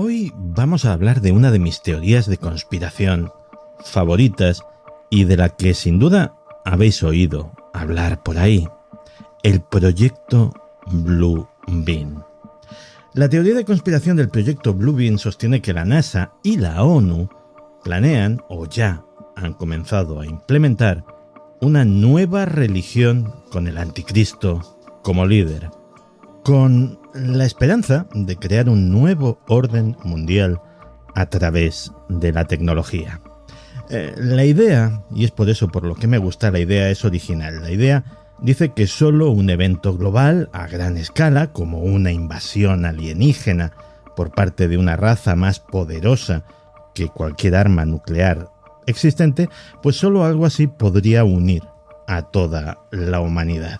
Hoy vamos a hablar de una de mis teorías de conspiración favoritas y de la que sin duda habéis oído hablar por ahí, el proyecto Blue Beam. La teoría de conspiración del proyecto Blue Beam sostiene que la NASA y la ONU planean o ya han comenzado a implementar una nueva religión con el anticristo como líder, con la esperanza de crear un nuevo orden mundial a través de la tecnología. La idea, y es por eso por lo que me gusta, la idea es original. La idea dice que solo un evento global a gran escala, como una invasión alienígena por parte de una raza más poderosa que cualquier arma nuclear existente, pues solo algo así podría unir a toda la humanidad.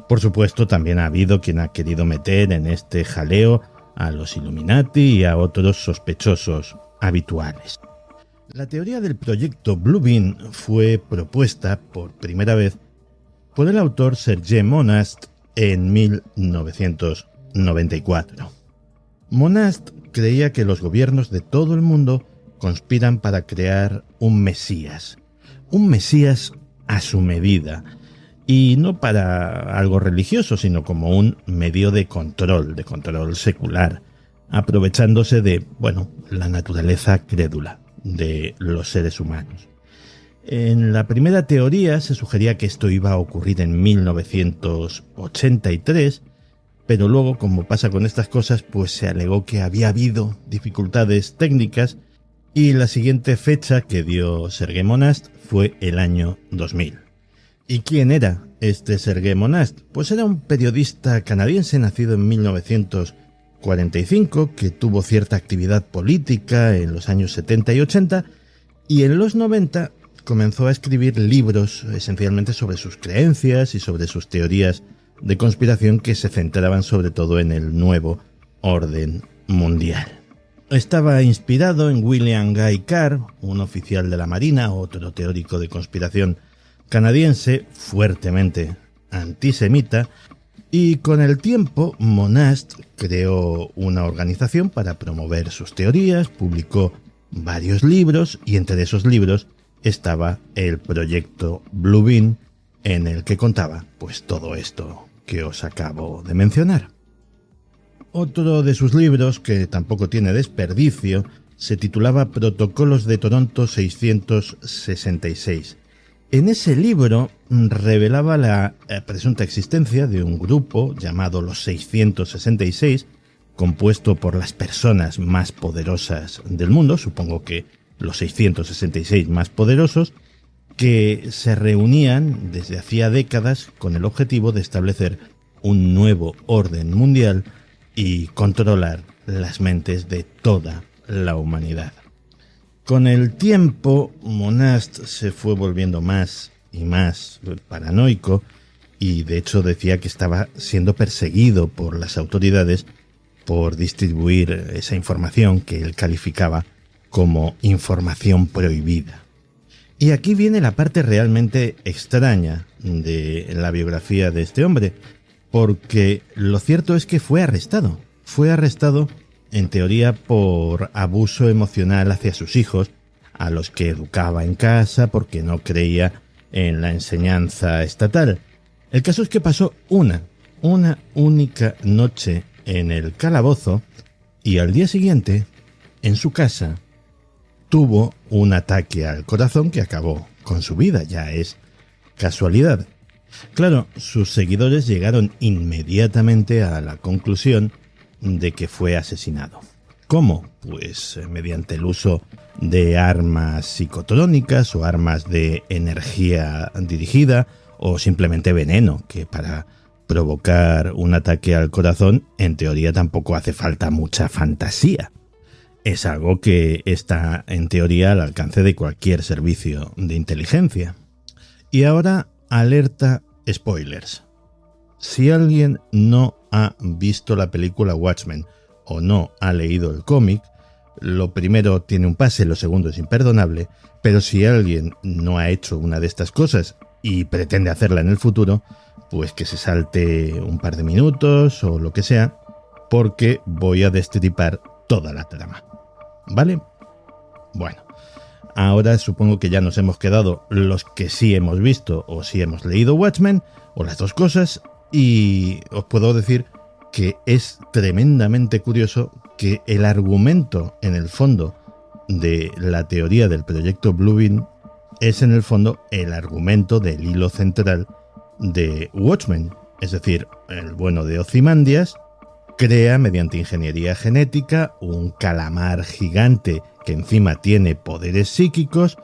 Por supuesto, también ha habido quien ha querido meter en este jaleo a los Illuminati y a otros sospechosos habituales. La teoría del proyecto Blue Beam fue propuesta por primera vez por el autor Serge Monast en 1994. Monast creía que los gobiernos de todo el mundo conspiran para crear un Mesías a su medida, y no para algo religioso, sino como un medio de control secular, aprovechándose de, la naturaleza crédula de los seres humanos. En la primera teoría se sugería que esto iba a ocurrir en 1983, pero luego, como pasa con estas cosas, pues se alegó que había habido dificultades técnicas y la siguiente fecha que dio Serge Monast fue el año 2000. ¿Y quién era este Serge Monast? Pues era un periodista canadiense nacido en 1945 que tuvo cierta actividad política en los años 70 y 80 y en los 90 comenzó a escribir libros esencialmente sobre sus creencias y sobre sus teorías de conspiración que se centraban sobre todo en el nuevo orden mundial. Estaba inspirado en William Guy Carr, un oficial de la Marina, otro teórico de conspiración canadiense, fuertemente antisemita, y con el tiempo Monast creó una organización para promover sus teorías, publicó varios libros y entre esos libros estaba el proyecto Blue Beam, en el que contaba pues todo esto que os acabo de mencionar. Otro de sus libros, que tampoco tiene desperdicio, se titulaba Protocolos de Toronto 666. En ese libro revelaba la presunta existencia de un grupo llamado los 666, compuesto por las personas más poderosas del mundo, supongo que los 666 más poderosos, que se reunían desde hacía décadas con el objetivo de establecer un nuevo orden mundial y controlar las mentes de toda la humanidad. Con el tiempo, Monast se fue volviendo más y más paranoico y de hecho decía que estaba siendo perseguido por las autoridades por distribuir esa información que él calificaba como información prohibida. Y aquí viene la parte realmente extraña de la biografía de este hombre, porque lo cierto es que fue arrestado en teoría por abuso emocional hacia sus hijos, a los que educaba en casa porque no creía en la enseñanza estatal. El caso es que pasó una única noche en el calabozo y al día siguiente, en su casa, tuvo un ataque al corazón que acabó con su vida. Ya es casualidad. Claro, sus seguidores llegaron inmediatamente a la conclusión de que fue asesinado. ¿Cómo? Pues mediante el uso de armas psicotrónicas o armas de energía dirigida o simplemente veneno, que para provocar un ataque al corazón en teoría tampoco hace falta mucha fantasía. Es algo que está en teoría al alcance de cualquier servicio de inteligencia. Y ahora, alerta spoilers. Si alguien no ha visto la película Watchmen o no ha leído el cómic, lo primero tiene un pase, lo segundo es imperdonable, pero si alguien no ha hecho una de estas cosas y pretende hacerla en el futuro, pues que se salte un par de minutos o lo que sea, porque voy a destripar toda la trama. ¿Vale? Bueno, ahora supongo que ya nos hemos quedado los que sí hemos visto o sí hemos leído Watchmen, o las dos cosas, y os puedo decir que es tremendamente curioso que el argumento en el fondo de la teoría del proyecto Bluebeam es en el fondo el argumento del hilo central de Watchmen. Es decir, el bueno de Ozymandias crea mediante ingeniería genética un calamar gigante que encima tiene poderes psíquicos.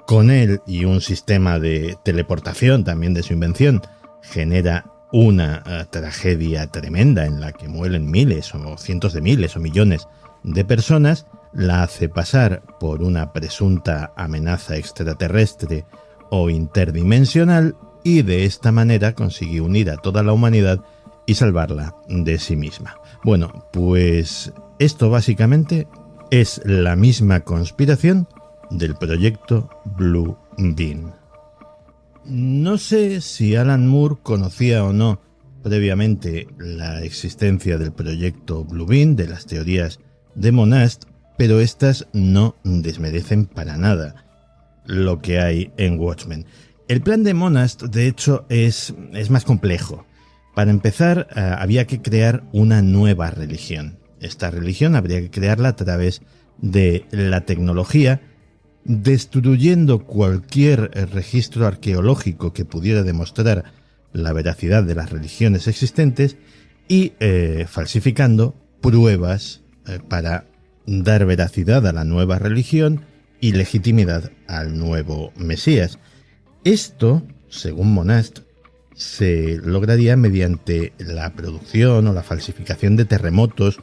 Con él y un sistema de teleportación también de su invención genera una tragedia tremenda en la que mueren miles o cientos de miles o millones de personas. La hace pasar por una presunta amenaza extraterrestre o interdimensional y de esta manera consigue unir a toda la humanidad y salvarla de sí misma. Bueno, pues esto básicamente es la misma conspiración del proyecto Bluebeam. No sé si Alan Moore conocía o no previamente la existencia del proyecto Bluebeam, de las teorías de Monast, pero estas no desmerecen para nada lo que hay en Watchmen. El plan de Monast, de hecho, es más complejo. Para empezar, había que crear una nueva religión. Esta religión habría que crearla a través de la tecnología, destruyendo cualquier registro arqueológico que pudiera demostrar la veracidad de las religiones existentes y falsificando pruebas para dar veracidad a la nueva religión y legitimidad al nuevo Mesías. Esto, según Monast, se lograría mediante la producción o la falsificación de terremotos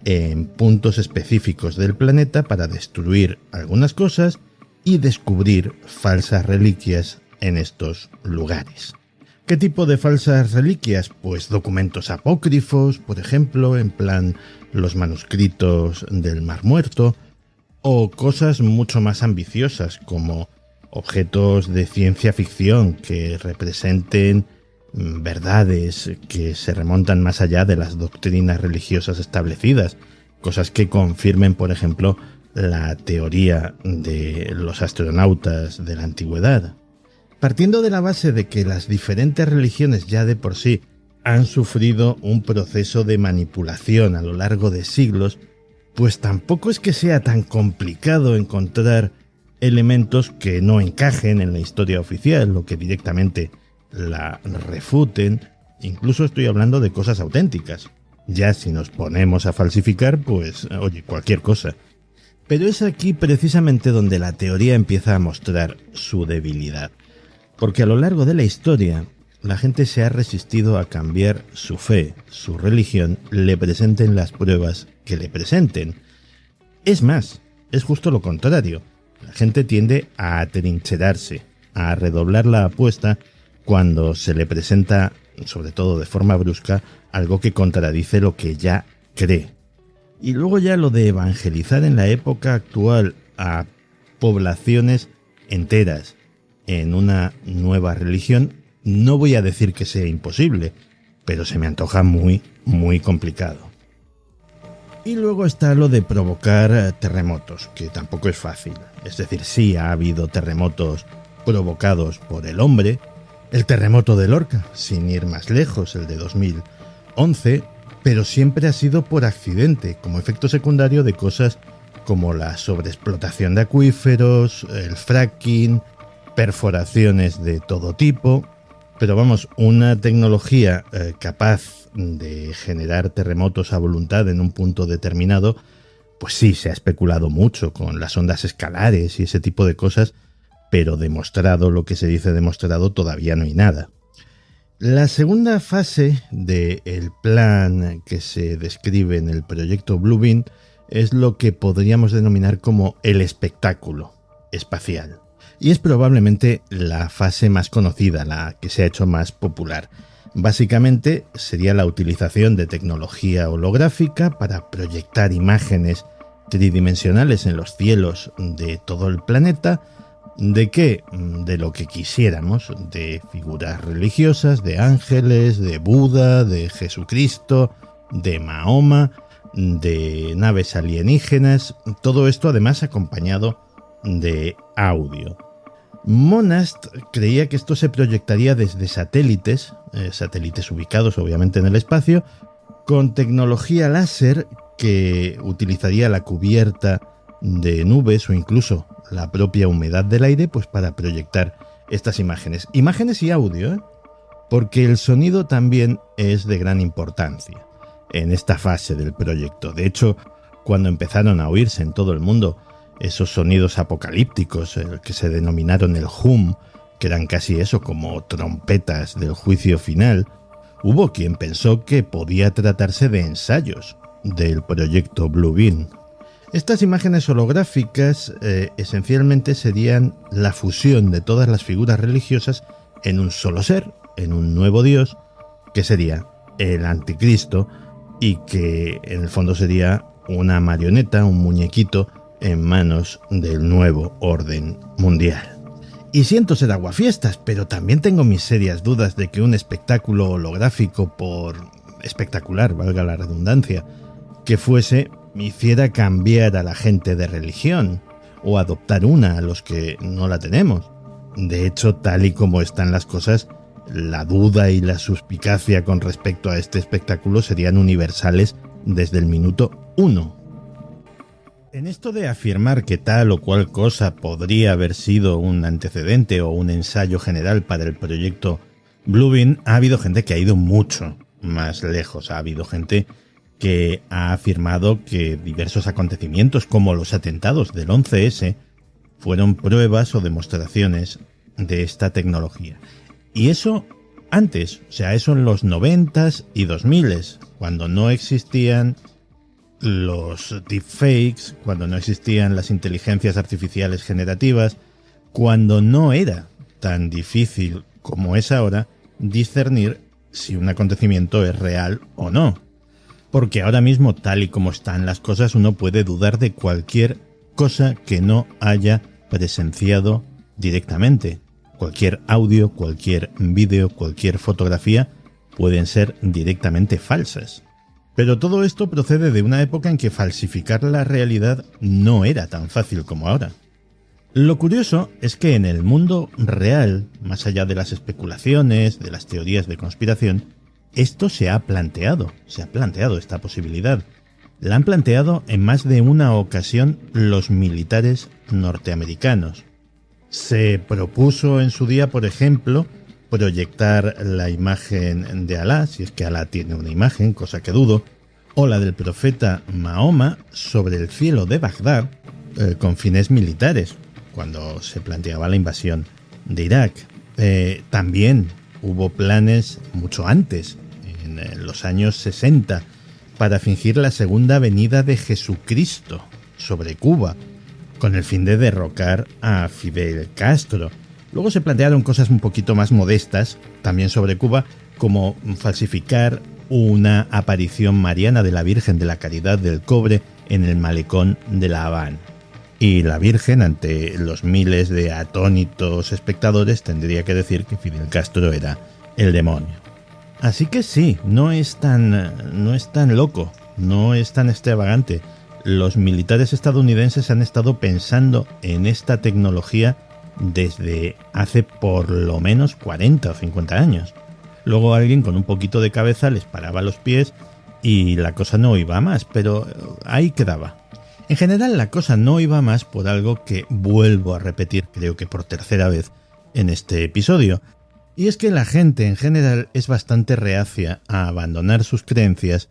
en puntos específicos del planeta para destruir algunas cosas y descubrir falsas reliquias en estos lugares. ¿Qué tipo de falsas reliquias? Pues documentos apócrifos, por ejemplo, en plan los manuscritos del Mar Muerto, o cosas mucho más ambiciosas como objetos de ciencia ficción que representen verdades que se remontan más allá de las doctrinas religiosas establecidas, cosas que confirmen, por ejemplo, la teoría de los astronautas de la antigüedad. Partiendo de la base de que las diferentes religiones ya de por sí han sufrido un proceso de manipulación a lo largo de siglos, pues tampoco es que sea tan complicado encontrar elementos que no encajen en la historia oficial o que directamente la refuten. Incluso estoy hablando de cosas auténticas. Ya si nos ponemos a falsificar, pues oye, cualquier cosa. Pero es aquí precisamente donde la teoría empieza a mostrar su debilidad. Porque a lo largo de la historia, la gente se ha resistido a cambiar su fe, su religión, le presenten las pruebas que le presenten. Es más, es justo lo contrario. La gente tiende a atrincherarse, a redoblar la apuesta cuando se le presenta, sobre todo de forma brusca, algo que contradice lo que ya cree. Y luego ya lo de evangelizar en la época actual a poblaciones enteras en una nueva religión, no voy a decir que sea imposible, pero se me antoja muy, muy complicado. Y luego está lo de provocar terremotos, que tampoco es fácil. Es decir, sí ha habido terremotos provocados por el hombre. El terremoto de Lorca, sin ir más lejos, el de 2011, pero siempre ha sido por accidente, como efecto secundario de cosas como la sobreexplotación de acuíferos, el fracking, perforaciones de todo tipo. Pero vamos, una tecnología capaz de generar terremotos a voluntad en un punto determinado, pues sí, se ha especulado mucho con las ondas escalares y ese tipo de cosas, pero demostrado, lo que se dice demostrado, todavía no hay nada. La segunda fase del plan que se describe en el proyecto Bluebeam es lo que podríamos denominar como el espectáculo espacial. Y es probablemente la fase más conocida, la que se ha hecho más popular. Básicamente sería la utilización de tecnología holográfica para proyectar imágenes tridimensionales en los cielos de todo el planeta. ¿De qué? De lo que quisiéramos, de figuras religiosas, de ángeles, de Buda, de Jesucristo, de Mahoma, de naves alienígenas, todo esto además acompañado de audio. Monast creía que esto se proyectaría desde satélites ubicados obviamente en el espacio, con tecnología láser que utilizaría la cubierta de nubes o incluso la propia humedad del aire pues para proyectar estas imágenes. Imágenes y audio, porque el sonido también es de gran importancia en esta fase del proyecto. De hecho, cuando empezaron a oírse en todo el mundo esos sonidos apocalípticos que se denominaron el hum, que eran casi eso, como trompetas del juicio final, hubo quien pensó que podía tratarse de ensayos del proyecto Blue Beam. Estas imágenes holográficas esencialmente serían la fusión de todas las figuras religiosas en un solo ser, en un nuevo Dios, que sería el Anticristo, y que en el fondo sería una marioneta, un muñequito en manos del nuevo orden mundial. Y siento ser aguafiestas, pero también tengo mis serias dudas de que un espectáculo holográfico, por espectacular, valga la redundancia, que fuese, hiciera cambiar a la gente de religión o adoptar una a los que no la tenemos. De hecho, tal y como están las cosas, la duda y la suspicacia con respecto a este espectáculo serían universales desde el minuto 1. En esto de afirmar que tal o cual cosa podría haber sido un antecedente o un ensayo general para el proyecto Blue Beam, ha habido gente que ha ido mucho más lejos. Ha habido gente que ha afirmado que diversos acontecimientos, como los atentados del 11S, fueron pruebas o demostraciones de esta tecnología. Y eso antes, o sea, eso en los 90s y 2000s, cuando no existían los deepfakes, cuando no existían las inteligencias artificiales generativas, cuando no era tan difícil como es ahora discernir si un acontecimiento es real o no. Porque ahora mismo, tal y como están las cosas, uno puede dudar de cualquier cosa que no haya presenciado directamente. Cualquier audio, cualquier vídeo, cualquier fotografía pueden ser directamente falsas. Pero todo esto procede de una época en que falsificar la realidad no era tan fácil como ahora. Lo curioso es que en el mundo real, más allá de las especulaciones, de las teorías de conspiración, esto se ha planteado esta posibilidad. La han planteado en más de una ocasión los militares norteamericanos. Se propuso en su día, por ejemplo, proyectar la imagen de Alá, si es que Alá tiene una imagen, cosa que dudo, o la del profeta Mahoma sobre el cielo de Bagdad con fines militares, cuando se planteaba la invasión de Irak. También hubo planes mucho antes, en los años 60, para fingir la segunda venida de Jesucristo sobre Cuba, con el fin de derrocar a Fidel Castro. Luego se plantearon cosas un poquito más modestas, también sobre Cuba, como falsificar una aparición mariana de la Virgen de la Caridad del Cobre en el malecón de La Habana. Y la Virgen, ante los miles de atónitos espectadores, tendría que decir que Fidel Castro era el demonio. Así que sí, no es tan loco, no es tan extravagante. Los militares estadounidenses han estado pensando en esta tecnología desde hace por lo menos 40 o 50 años. Luego alguien con un poquito de cabeza les paraba los pies y la cosa no iba a más, pero ahí quedaba. En general la cosa no iba a más por algo que vuelvo a repetir, creo que por tercera vez en este episodio. Y es que la gente en general es bastante reacia a abandonar sus creencias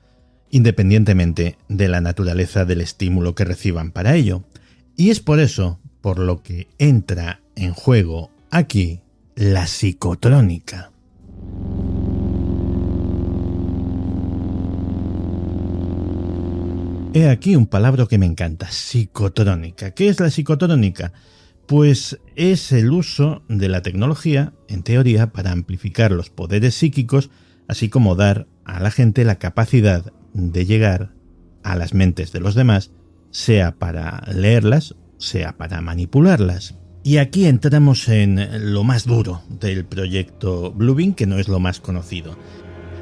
independientemente de la naturaleza del estímulo que reciban para ello. Y es por eso por lo que entra en juego aquí la psicotrónica. He aquí un palabra que me encanta, psicotrónica. ¿Qué es la psicotrónica? Pues es el uso de la tecnología, en teoría, para amplificar los poderes psíquicos, así como dar a la gente la capacidad de llegar a las mentes de los demás, sea para leerlas, sea para manipularlas. Y aquí entramos en lo más duro del proyecto Blue Beam, que no es lo más conocido.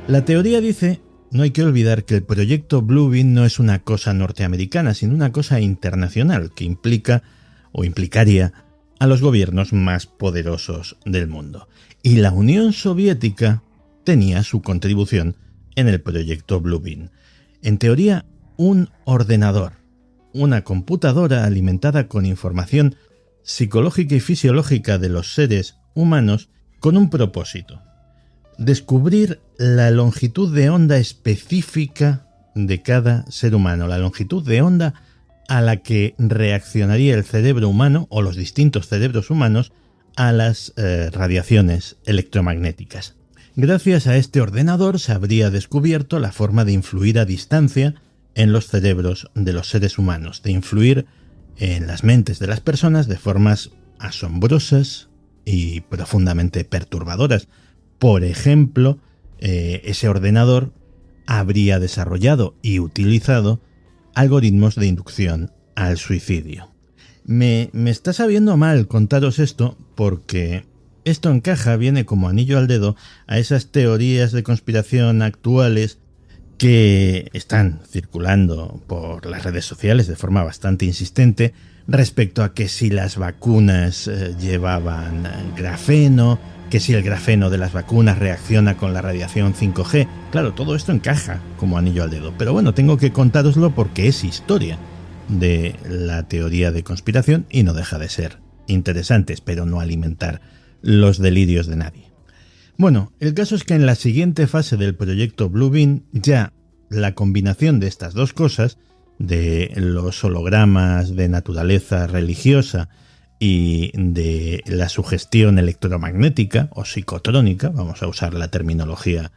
La teoría dice no hay que olvidar que el proyecto Bluebeam no es una cosa norteamericana, sino una cosa internacional que implica o implicaría a los gobiernos más poderosos del mundo. Y la Unión Soviética tenía su contribución en el proyecto Bluebeam. En teoría, un ordenador, una computadora alimentada con información psicológica y fisiológica de los seres humanos con un propósito: descubrir la longitud de onda específica de cada ser humano, la longitud de onda a la que reaccionaría el cerebro humano o los distintos cerebros humanos a las radiaciones electromagnéticas. Gracias a este ordenador se habría descubierto la forma de influir a distancia en los cerebros de los seres humanos, de influir en las mentes de las personas de formas asombrosas y profundamente perturbadoras. Por ejemplo, ese ordenador habría desarrollado y utilizado algoritmos de inducción al suicidio. Me está sabiendo mal contaros esto porque esto encaja, viene como anillo al dedo a esas teorías de conspiración actuales que están circulando por las redes sociales de forma bastante insistente respecto a que si las vacunas llevaban grafeno, que si el grafeno de las vacunas reacciona con la radiación 5G. Claro, todo esto encaja como anillo al dedo, pero bueno, tengo que contároslo porque es historia de la teoría de conspiración y no deja de ser interesante, espero no alimentar los delirios de nadie. Bueno, el caso es que en la siguiente fase del proyecto Bluebeam ya la combinación de estas dos cosas, de los hologramas de naturaleza religiosa y de la sugestión electromagnética o psicotrónica, vamos a usar la terminología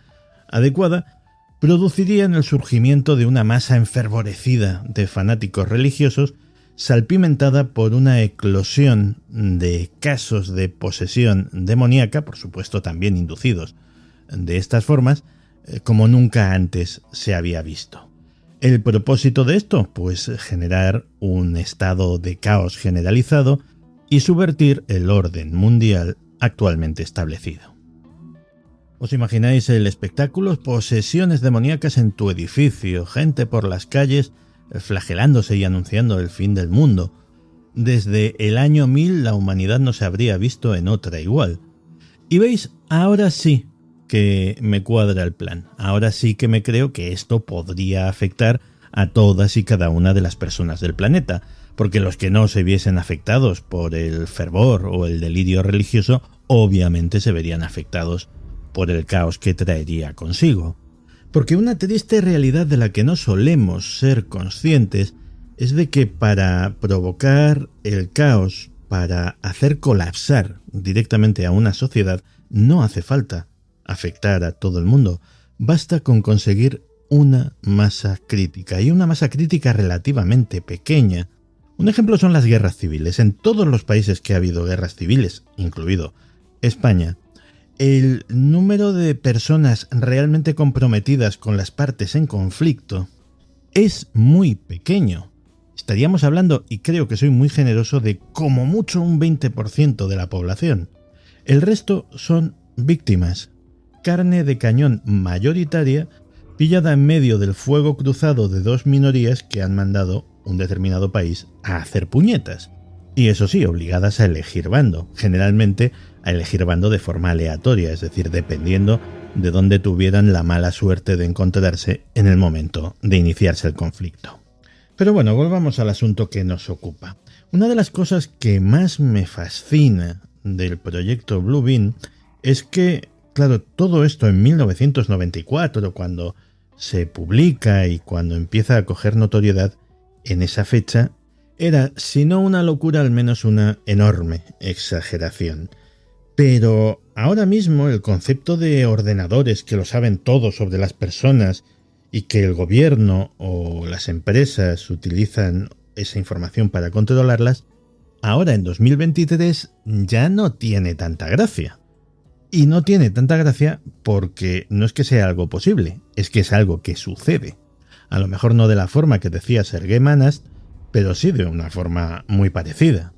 adecuada, producirían el surgimiento de una masa enfervorecida de fanáticos religiosos salpimentada por una eclosión de casos de posesión demoníaca, por supuesto también inducidos de estas formas, como nunca antes se había visto. ¿El propósito de esto? Pues generar un estado de caos generalizado y subvertir el orden mundial actualmente establecido. ¿Os imagináis el espectáculo? Posesiones demoníacas en tu edificio, gente por las calles flagelándose y anunciando el fin del mundo. Desde el año 1000 la humanidad no se habría visto en otra igual. Y veis, ahora sí que me cuadra el plan. Ahora sí que me creo que esto podría afectar a todas y cada una de las personas del planeta, porque los que no se viesen afectados por el fervor o el delirio religioso, obviamente se verían afectados por el caos que traería consigo. Porque una triste realidad de la que no solemos ser conscientes es de que para provocar el caos, para hacer colapsar directamente a una sociedad, no hace falta afectar a todo el mundo. Basta con conseguir una masa crítica, y una masa crítica relativamente pequeña. Un ejemplo son las guerras civiles. En todos los países que ha habido guerras civiles, incluido España, el número de personas realmente comprometidas con las partes en conflicto es muy pequeño. Estaríamos hablando, y creo que soy muy generoso, de como mucho un 20% de la población. El resto son víctimas, carne de cañón mayoritaria, pillada en medio del fuego cruzado de dos minorías que han mandado un determinado país a hacer puñetas. Y eso sí, obligadas a elegir bando, generalmente a elegir bando de forma aleatoria, es decir, dependiendo de dónde tuvieran la mala suerte de encontrarse en el momento de iniciarse el conflicto. Pero bueno, volvamos al asunto que nos ocupa. Una de las cosas que más me fascina del proyecto Bluebeam es que, claro, todo esto en 1994, cuando se publica y cuando empieza a coger notoriedad, en esa fecha, era, si no una locura, al menos una enorme exageración. Pero ahora mismo el concepto de ordenadores que lo saben todo sobre las personas y que el gobierno o las empresas utilizan esa información para controlarlas, ahora en 2023 ya no tiene tanta gracia. Y no tiene tanta gracia porque no es que sea algo posible, es que es algo que sucede. A lo mejor no de la forma que decía Sergei Manast, pero sí de una forma muy parecida.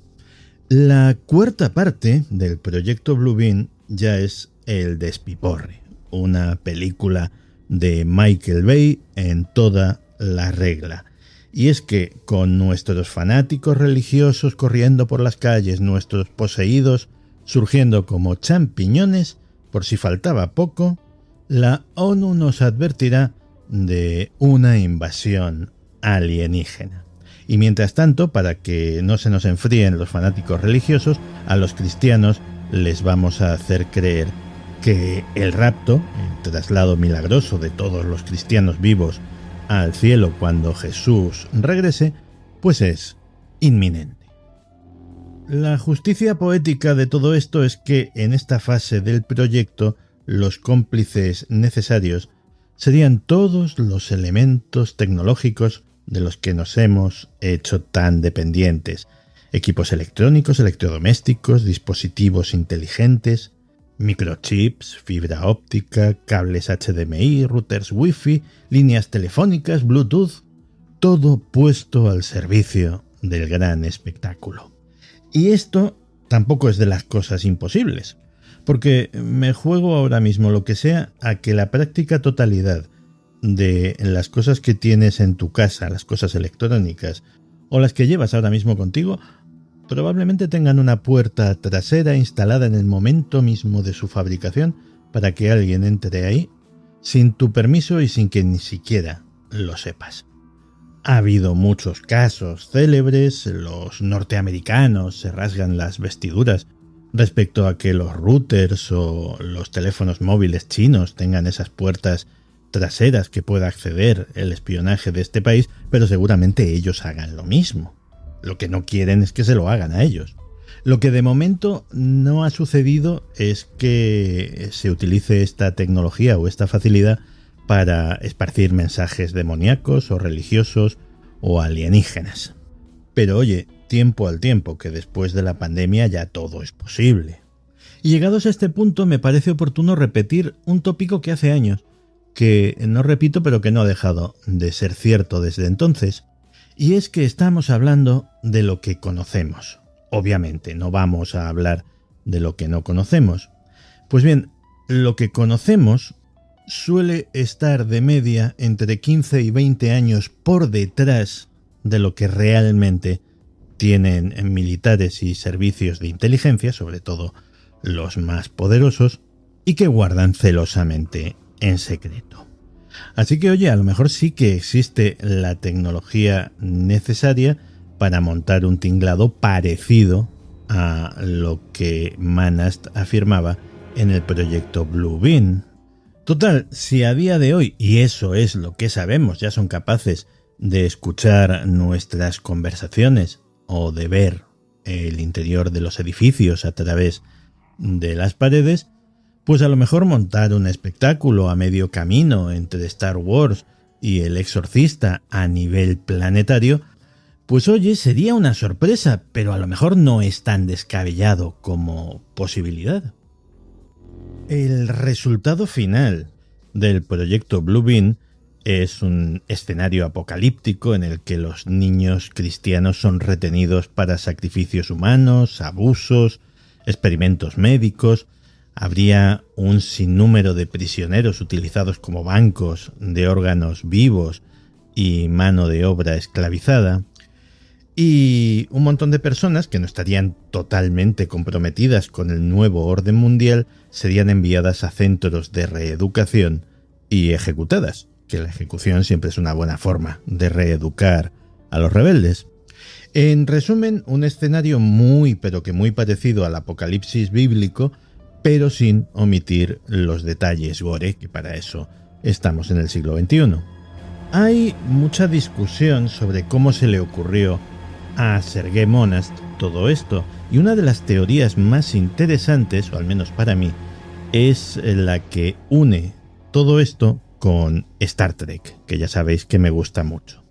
La cuarta parte del proyecto Bluebeam ya es El Despiporre, una película de Michael Bay en toda la regla. Y es que con nuestros fanáticos religiosos corriendo por las calles, nuestros poseídos surgiendo como champiñones, por si faltaba poco, la ONU nos advertirá de una invasión alienígena. Y mientras tanto, para que no se nos enfríen los fanáticos religiosos, a los cristianos les vamos a hacer creer que el rapto, el traslado milagroso de todos los cristianos vivos al cielo cuando Jesús regrese, pues es inminente. La justicia poética de todo esto es que en esta fase del proyecto los cómplices necesarios serían todos los elementos tecnológicos de los que nos hemos hecho tan dependientes: equipos electrónicos, electrodomésticos, dispositivos inteligentes, microchips, fibra óptica, cables HDMI, routers Wi-Fi, líneas telefónicas, Bluetooth, todo puesto al servicio del gran espectáculo. Y esto tampoco es de las cosas imposibles, porque me juego ahora mismo lo que sea a que la práctica totalidad de las cosas que tienes en tu casa, las cosas electrónicas o las que llevas ahora mismo contigo, probablemente tengan una puerta trasera instalada en el momento mismo de su fabricación para que alguien entre ahí sin tu permiso y sin que ni siquiera lo sepas. Ha habido muchos casos célebres, los norteamericanos se rasgan las vestiduras respecto a que los routers o los teléfonos móviles chinos tengan esas puertas traseras que pueda acceder el espionaje de este país, pero seguramente ellos hagan lo mismo. Lo que no quieren es que se lo hagan a ellos. Lo que de momento no ha sucedido es que se utilice esta tecnología o esta facilidad para esparcir mensajes demoníacos o religiosos o alienígenas. Pero oye, tiempo al tiempo, que después de la pandemia ya todo es posible. Y llegados a este punto me parece oportuno repetir un tópico que hace años, que no repito pero que no ha dejado de ser cierto desde entonces, y es que estamos hablando de lo que conocemos. Obviamente no vamos a hablar de lo que no conocemos. Pues bien, lo que conocemos suele estar de media entre 15 y 20 años por detrás de lo que realmente tienen militares y servicios de inteligencia, sobre todo los más poderosos, y que guardan celosamente en secreto. Así que oye, a lo mejor sí que existe la tecnología necesaria para montar un tinglado parecido a lo que Manast afirmaba en el proyecto Blue Beam. Total, si a día de hoy, y eso es lo que sabemos, ya son capaces de escuchar nuestras conversaciones o de ver el interior de los edificios a través de las paredes, pues a lo mejor montar un espectáculo a medio camino entre Star Wars y El Exorcista a nivel planetario, pues oye, sería una sorpresa, pero a lo mejor no es tan descabellado como posibilidad. El resultado final del proyecto Blue Beam es un escenario apocalíptico en el que los niños cristianos son retenidos para sacrificios humanos, abusos, experimentos médicos. Habría un sinnúmero de prisioneros utilizados como bancos de órganos vivos y mano de obra esclavizada. Y un montón de personas que no estarían totalmente comprometidas con el nuevo orden mundial serían enviadas a centros de reeducación y ejecutadas, que la ejecución siempre es una buena forma de reeducar a los rebeldes. En resumen, un escenario muy pero que muy parecido al apocalipsis bíblico, pero sin omitir los detalles gore, que para eso estamos en el siglo XXI. Hay mucha discusión sobre cómo se le ocurrió a Sergei Monast todo esto, y una de las teorías más interesantes, o al menos para mí, es la que une todo esto con Star Trek, que ya sabéis que me gusta mucho.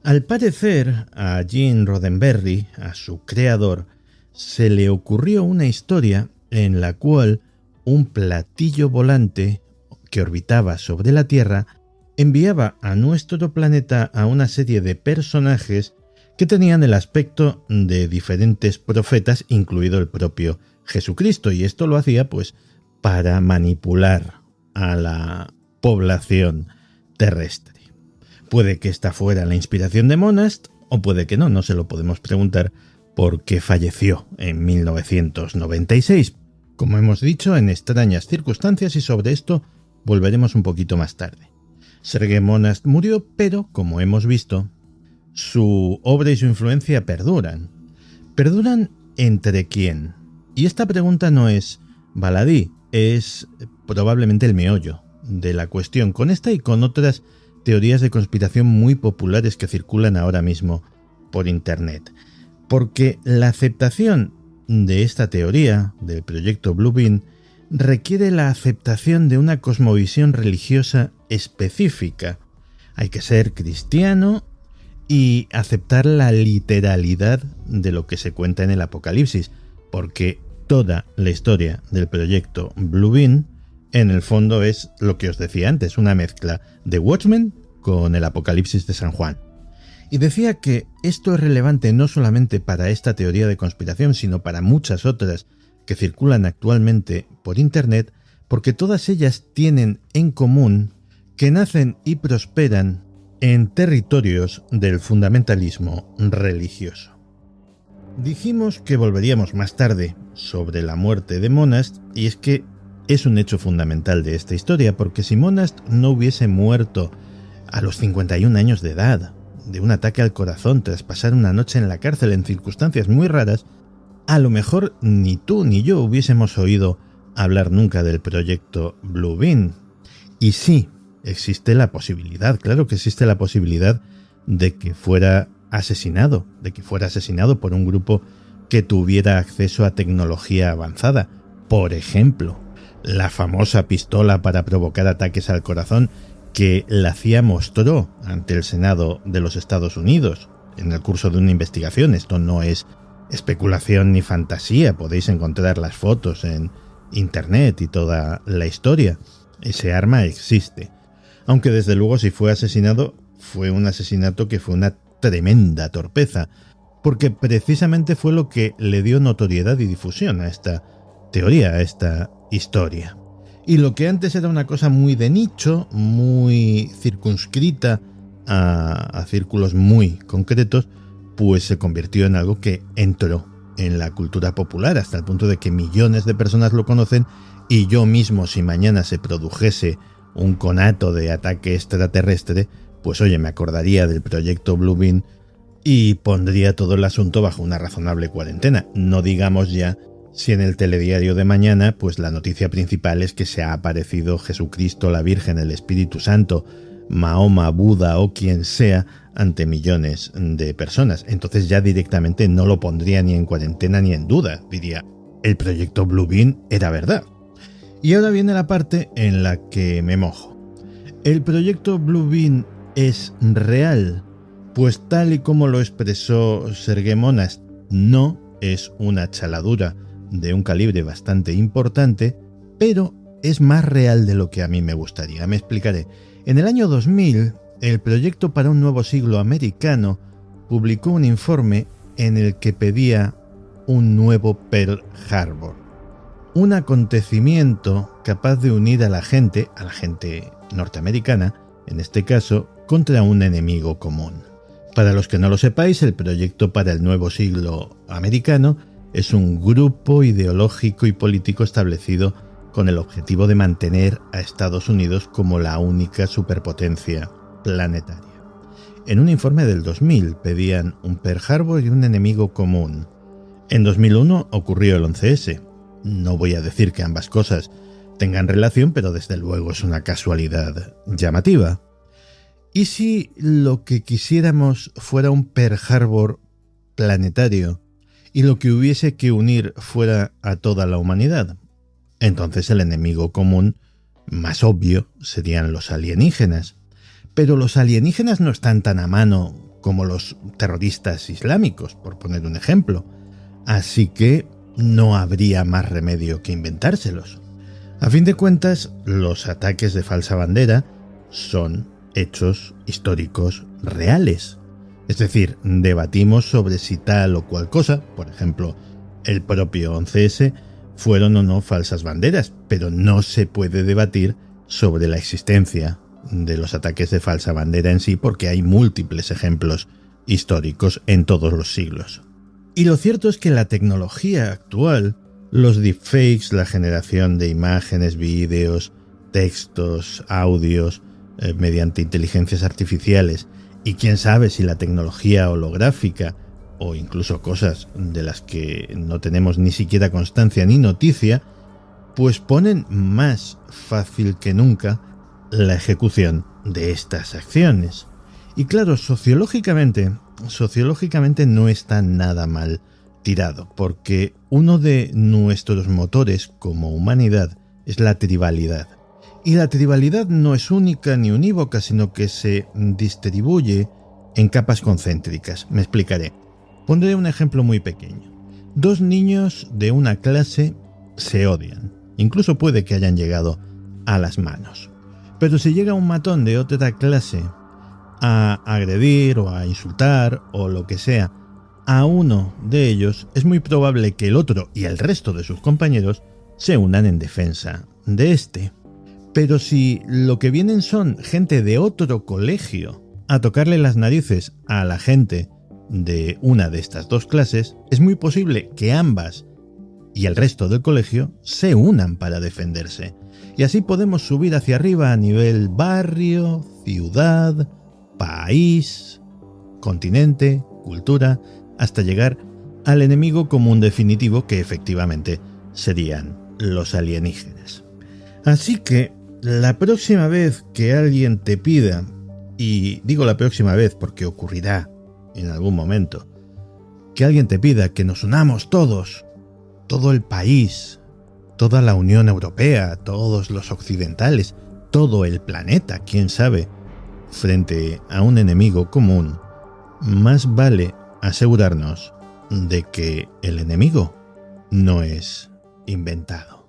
Al parecer, a Gene Roddenberry, a su creador, se le ocurrió una historia en la cual un platillo volante que orbitaba sobre la Tierra enviaba a nuestro planeta a una serie de personajes que tenían el aspecto de diferentes profetas, incluido el propio Jesucristo, y esto lo hacía pues para manipular a la población terrestre. Puede que esta fuera la inspiración de Monast, o puede que no, no se lo podemos preguntar porque falleció en 1996, como hemos dicho, en extrañas circunstancias, y sobre esto volveremos un poquito más tarde. Sergei Monast murió, pero, como hemos visto, su obra y su influencia perduran. ¿Perduran entre quién? Y esta pregunta no es baladí, es probablemente el meollo de la cuestión, con esta y con otras teorías de conspiración muy populares que circulan ahora mismo por Internet. Porque la aceptación de esta teoría, del proyecto Blue Beam, requiere la aceptación de una cosmovisión religiosa específica. Hay que ser cristiano y aceptar la literalidad de lo que se cuenta en el Apocalipsis, porque toda la historia del proyecto Blue Beam en el fondo es lo que os decía antes, una mezcla de Watchmen con el Apocalipsis de San Juan. Y decía que esto es relevante no solamente para esta teoría de conspiración, sino para muchas otras que circulan actualmente por Internet, porque todas ellas tienen en común que nacen y prosperan en territorios del fundamentalismo religioso. Dijimos que volveríamos más tarde sobre la muerte de Monast, y es que es un hecho fundamental de esta historia, porque si Monast no hubiese muerto a los 51 años de edad, de un ataque al corazón tras pasar una noche en la cárcel en circunstancias muy raras, a lo mejor ni tú ni yo hubiésemos oído hablar nunca del proyecto Blue Beam. Y sí, existe la posibilidad, claro que existe la posibilidad de que fuera asesinado por un grupo que tuviera acceso a tecnología avanzada. Por ejemplo, la famosa pistola para provocar ataques al corazón que la CIA mostró ante el Senado de los Estados Unidos en el curso de una investigación. Esto no es especulación ni fantasía, podéis encontrar las fotos en Internet y toda la historia. Ese arma existe. Aunque desde luego si fue asesinado, fue un asesinato que fue una tremenda torpeza, porque precisamente fue lo que le dio notoriedad y difusión a esta teoría, a esta historia. Y lo que antes era una cosa muy de nicho, muy circunscrita a círculos muy concretos, pues se convirtió en algo que entró en la cultura popular hasta el punto de que millones de personas lo conocen, y yo mismo, si mañana se produjese un conato de ataque extraterrestre, pues oye, me acordaría del proyecto Blue Beam y pondría todo el asunto bajo una razonable cuarentena. No digamos ya si en el telediario de mañana, pues la noticia principal es que se ha aparecido Jesucristo, la Virgen, el Espíritu Santo, Mahoma, Buda o quien sea ante millones de personas. Entonces ya directamente no lo pondría ni en cuarentena ni en duda. Diría, el proyecto Blue Beam era verdad. Y ahora viene la parte en la que me mojo. ¿El proyecto Blue Beam es real? Pues tal y como lo expresó Sergei Monast, no, es una chaladura de un calibre bastante importante, pero es más real de lo que a mí me gustaría. Me explicaré. En el año 2000, el Proyecto para un Nuevo Siglo americano publicó un informe en el que pedía un nuevo Pearl Harbor. Un acontecimiento capaz de unir a la gente norteamericana, en este caso, contra un enemigo común. Para los que no lo sepáis, el Proyecto para el Nuevo Siglo americano es un grupo ideológico y político establecido con el objetivo de mantener a Estados Unidos como la única superpotencia planetaria. En un informe del 2000 pedían un Pearl Harbor y un enemigo común. En 2001 ocurrió el 11S. No voy a decir que ambas cosas tengan relación, pero desde luego es una casualidad llamativa. ¿Y si lo que quisiéramos fuera un Pearl Harbor planetario y lo que hubiese que unir fuera a toda la humanidad? Entonces el enemigo común más obvio serían los alienígenas. Pero los alienígenas no están tan a mano como los terroristas islámicos, por poner un ejemplo. Así que no habría más remedio que inventárselos. A fin de cuentas, los ataques de falsa bandera son hechos históricos reales. Es decir, debatimos sobre si tal o cual cosa, por ejemplo, el propio 11S, fueron o no falsas banderas, pero no se puede debatir sobre la existencia de los ataques de falsa bandera en sí, porque hay múltiples ejemplos históricos en todos los siglos. Y lo cierto es que la tecnología actual, los deepfakes, la generación de imágenes, vídeos, textos, audios, mediante inteligencias artificiales, y quién sabe si la tecnología holográfica, o incluso cosas de las que no tenemos ni siquiera constancia ni noticia, pues ponen más fácil que nunca la ejecución de estas acciones. Y claro, sociológicamente no está nada mal tirado, porque uno de nuestros motores como humanidad es la tribalidad. Y la tribalidad no es única ni unívoca, sino que se distribuye en capas concéntricas. Me explicaré. Pondré un ejemplo muy pequeño. Dos niños de una clase se odian. Incluso puede que hayan llegado a las manos. Pero si llega un matón de otra clase a agredir o a insultar o lo que sea a uno de ellos, es muy probable que el otro y el resto de sus compañeros se unan en defensa de este. Pero si lo que vienen son gente de otro colegio a tocarle las narices a la gente de una de estas dos clases, es muy posible que ambas y el resto del colegio se unan para defenderse. Y así podemos subir hacia arriba a nivel barrio, ciudad, país, continente, cultura, hasta llegar al enemigo común definitivo, que efectivamente serían los alienígenas. Así que la próxima vez que alguien te pida, y digo la próxima vez porque ocurrirá en algún momento, que alguien te pida que nos unamos todos, todo el país, toda la Unión Europea, todos los occidentales, todo el planeta, quién sabe, frente a un enemigo común, más vale asegurarnos de que el enemigo no es inventado.